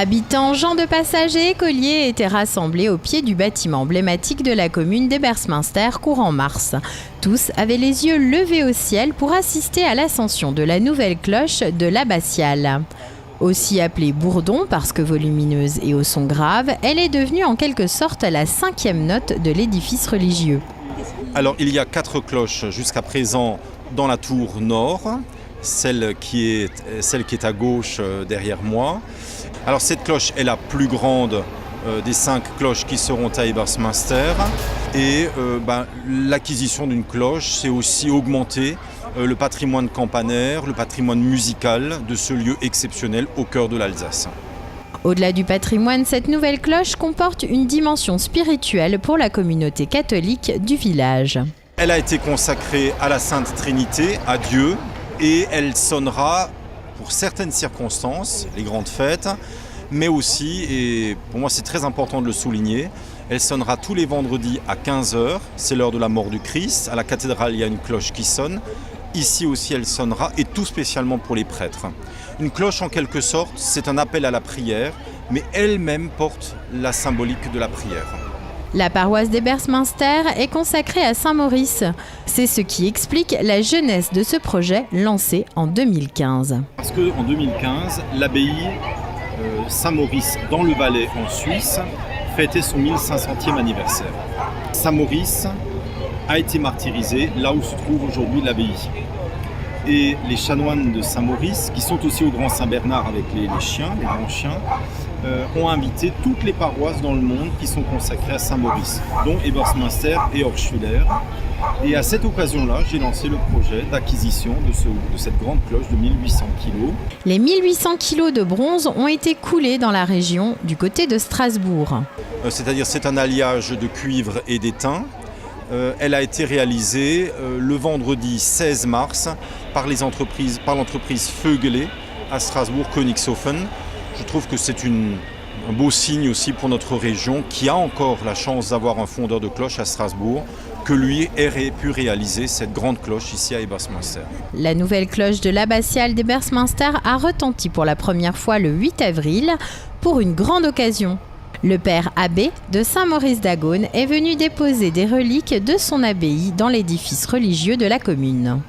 Habitants, gens de passage et écoliers étaient rassemblés au pied du bâtiment emblématique de la commune d'Ebersminster courant mars. Tous avaient les yeux levés au ciel pour assister à l'ascension de la nouvelle cloche de l'abbatiale. Aussi appelée Bourdon parce que volumineuse et au son grave, elle est devenue en quelque sorte la 5e note de l'édifice religieux. Alors il y a 4 cloches jusqu'à présent dans la tour nord, celle qui est à gauche derrière moi. Alors cette cloche est la plus grande des 5 cloches qui seront à Ebersminster et l'acquisition d'une cloche, c'est aussi augmenter le patrimoine campanaire, le patrimoine musical de ce lieu exceptionnel au cœur de l'Alsace. Au-delà du patrimoine, cette nouvelle cloche comporte une dimension spirituelle pour la communauté catholique du village. Elle a été consacrée à la Sainte Trinité, à Dieu, et elle sonnera pour certaines circonstances, les grandes fêtes, mais aussi, et pour moi c'est très important de le souligner, elle sonnera tous les vendredis à 15h, c'est l'heure de la mort du Christ. À la cathédrale, il y a une cloche qui sonne. Ici aussi, elle sonnera, et tout spécialement pour les prêtres. Une cloche, en quelque sorte, c'est un appel à la prière, mais elle-même porte la symbolique de la prière. La paroisse d'Ebersminster est consacrée à Saint Maurice. C'est ce qui explique la jeunesse de ce projet lancé en 2015. Parce qu'en 2015, l'abbaye Saint-Maurice dans le Valais en Suisse fêtait son 1500e anniversaire. Saint-Maurice a été martyrisé là où se trouve aujourd'hui l'abbaye. Et les chanoines de Saint-Maurice, qui sont aussi au Grand Saint-Bernard avec les chiens, les grands chiens, ont invité toutes les paroisses dans le monde qui sont consacrées à Saint-Maurice, dont Ebersminster et Orschwiller. Et à cette occasion-là, j'ai lancé le projet d'acquisition de cette grande cloche de 1800 kg. Les 1800 kg de bronze ont été coulés dans la région du côté de Strasbourg. C'est-à-dire c'est un alliage de cuivre et d'étain. Elle a été réalisée le vendredi 16 mars par l'entreprise Vögele à Strasbourg-Königshofen. Je trouve que c'est un beau signe aussi pour notre région qui a encore la chance d'avoir un fondeur de cloche à Strasbourg, que lui ait pu réaliser cette grande cloche ici à Ebersminster. La nouvelle cloche de l'abbatiale d'Ebersminster a retenti pour la première fois le 8 avril pour une grande occasion. Le père abbé de Saint-Maurice d'Agone est venu déposer des reliques de son abbaye dans l'édifice religieux de la commune.